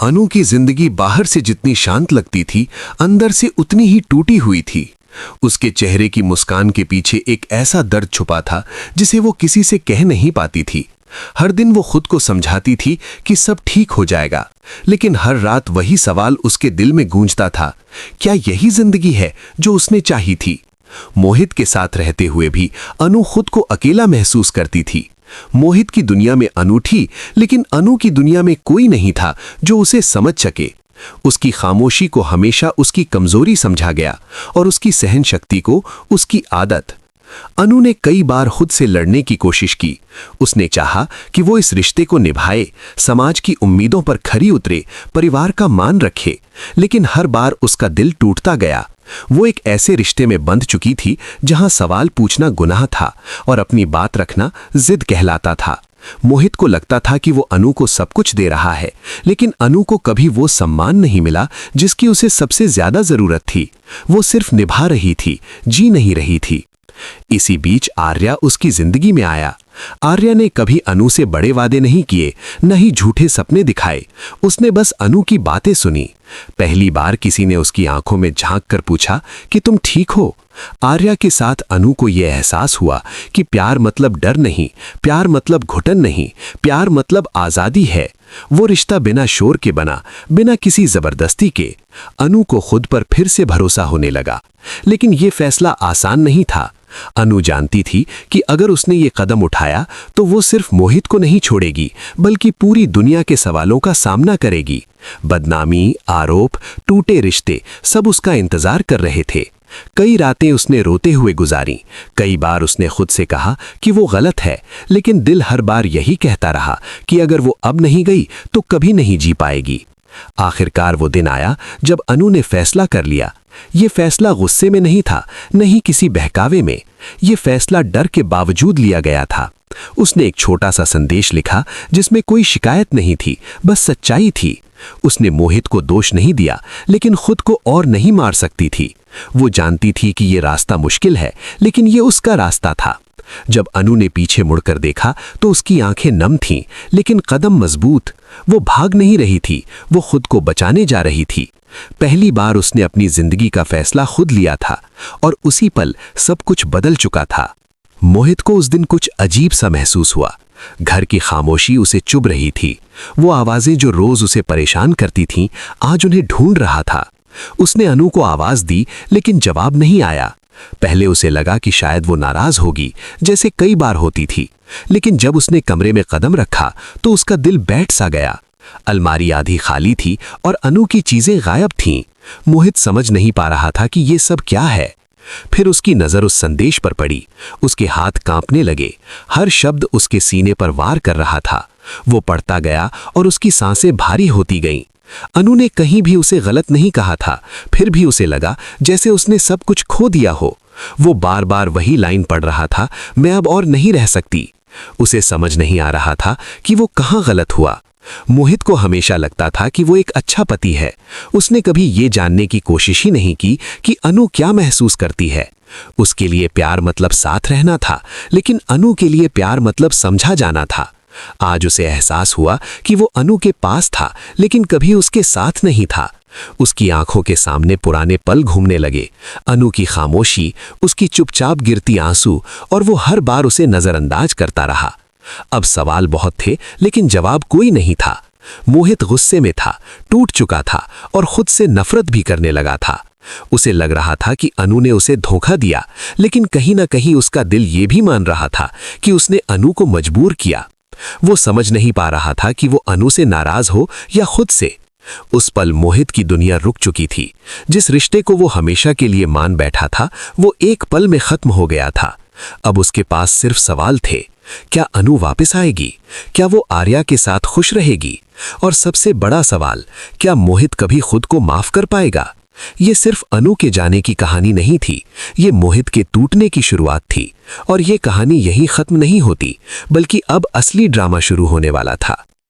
अनु की जिंदगी बाहर से जितनी शांत लगती थी, अंदर से उतनी ही टूटी हुई थी। उसके चेहरे की मुस्कान के पीछे एक ऐसा दर्द छुपा था जिसे वो किसी से कह नहीं पाती थी। हर दिन वो खुद को समझाती थी कि सब ठीक हो जाएगा, लेकिन हर रात वही सवाल उसके दिल में गूंजता था, क्या यही जिंदगी है जो उसने चाही थी? मोहित के साथ रहते हुए भी अनु खुद को अकेला महसूस करती थी। मोहित की दुनिया में अनु थी, लेकिन अनु की दुनिया में कोई नहीं था जो उसे समझ सके। उसकी खामोशी को हमेशा उसकी कमजोरी समझा गया और उसकी सहन शक्ति को उसकी आदत। अनु ने कई बार खुद से लड़ने की कोशिश की। उसने चाहा कि वो इस रिश्ते को निभाए, समाज की उम्मीदों पर खरी उतरे, परिवार का मान रखे, लेकिन हर बार उसका दिल टूटता गया। वो एक ऐसे रिश्ते में बंध चुकी थी जहां सवाल पूछना गुनाह था और अपनी बात रखना जिद कहलाता था। मोहित को लगता था कि वो अनु को सब कुछ दे रहा है, लेकिन अनु को कभी वो सम्मान नहीं मिला जिसकी उसे सबसे ज्यादा जरूरत थी। वो सिर्फ निभा रही थी, जी नहीं रही थी। इसी बीच आर्या उसकी जिंदगी में आया। आर्या ने कभी अनु से बड़े वादे नहीं किए, न ही झूठे सपने दिखाए। उसने बस अनु की बातें सुनी। पहली बार किसी ने उसकी आंखों में झांक कर पूछा कि तुम ठीक हो? आर्या के साथ अनु को यह एहसास हुआ कि प्यार मतलब डर नहीं, प्यार मतलब घुटन नहीं, प्यार मतलब आजादी है। वो रिश्ता बिना शोर के बना, बिना किसी जबरदस्ती के। अनु को खुद पर फिर से भरोसा होने लगा, लेकिन यह फैसला आसान नहीं था। अनु जानती थी कि अगर उसने ये कदम उठाया तो वो सिर्फ मोहित को नहीं छोड़ेगी, बल्कि पूरी दुनिया के सवालों का सामना करेगी। बदनामी, आरोप, टूटे रिश्ते सब उसका इंतजार कर रहे थे। कई रातें उसने रोते हुए गुजारी। कई बार उसने खुद से कहा कि वो गलत है, लेकिन दिल हर बार यही कहता रहा कि अगर वो अब नहीं गई तो कभी नहीं जी पाएगी। आखिरकार वो दिन आया जब अनु ने फैसला कर लिया। ये फैसला गुस्से में नहीं था, नहीं किसी बहकावे में। ये फैसला डर के बावजूद लिया गया था। उसने एक छोटा सा संदेश लिखा जिसमें कोई शिकायत नहीं थी, बस सच्चाई थी। उसने मोहित को दोष नहीं दिया, लेकिन खुद को और नहीं मार सकती थी। वो जानती थी कि ये रास्ता मुश्किल है, लेकिन ये उसका रास्ता था। जब अनु ने पीछे मुड़कर देखा तो उसकी आंखें नम थीं, लेकिन कदम मजबूत। वो भाग नहीं रही थी, वो खुद को बचाने जा रही थी। पहली बार उसने अपनी जिंदगी का फैसला खुद लिया था और उसी पल सब कुछ बदल चुका था। मोहित को उस दिन कुछ अजीब सा महसूस हुआ। घर की खामोशी उसे चुभ रही थी। वो आवाजें जो रोज उसे परेशान करती थीं, आज उन्हें ढूंढ रहा था। उसने अनु को आवाज दी, लेकिन जवाब नहीं आया। पहले उसे लगा कि शायद वो नाराज होगी, जैसे कई बार होती थी, लेकिन जब उसने कमरे में कदम रखा तो उसका दिल बैठ सा गया। अलमारी आधी खाली थी और अनु की चीजें गायब थीं। मोहित समझ नहीं पा रहा था कि ये सब क्या है। फिर उसकी नजर उस संदेश पर पड़ी। उसके हाथ कांपने लगे। हर शब्द उसके सीने पर वार कर रहा था। वो पढ़ता गया और उसकी सांसें भारी होती गईं। अनु ने कहीं भी उसे गलत नहीं कहा था, फिर भी उसे लगा जैसे उसने सब कुछ खो दिया हो। वो बार बार वही लाइन पढ़ रहा था, मैं अब और नहीं रह सकती। उसे समझ नहीं आ रहा था कि वो कहाँ गलत हुआ। मोहित को हमेशा लगता था कि वो एक अच्छा पति है। उसने कभी ये जानने की कोशिश ही नहीं की कि अनु क्या महसूस करती है। उसके लिए प्यार मतलब साथ रहना था, लेकिन अनु के लिए प्यार मतलब समझा जाना था। आज उसे एहसास हुआ कि वो अनु के पास था, लेकिन कभी उसके साथ नहीं था। उसकी आंखों के सामने पुराने पल घूमने लगे। अनु की खामोशी, उसकी चुपचाप गिरती आंसू, और वो हर बार उसे नजरअंदाज करता रहा। अब सवाल बहुत थे, लेकिन जवाब कोई नहीं था। मोहित गुस्से में था, टूट चुका था और खुद से नफरत भी करने लगा था। उसे लग रहा था कि अनु ने उसे धोखा दिया, लेकिन कहीं ना कहीं उसका दिल ये भी मान रहा था कि उसने अनु को मजबूर किया। वो समझ नहीं पा रहा था कि वो अनु से नाराज हो या खुद से। उस पल मोहित की दुनिया रुक चुकी थी। जिस रिश्ते को वो हमेशा के लिए मान बैठा था, वो एक पल में खत्म हो गया था। अब उसके पास सिर्फ सवाल थे, क्या अनु वापस आएगी? क्या वो आर्या के साथ खुश रहेगी? और सबसे बड़ा सवाल, क्या मोहित कभी खुद को माफ कर पाएगा? ये सिर्फ अनु के जाने की कहानी नहीं थी, ये मोहित के टूटने की शुरुआत थी। और ये कहानी यहीं खत्म नहीं होती, बल्कि अब असली ड्रामा शुरू होने वाला था।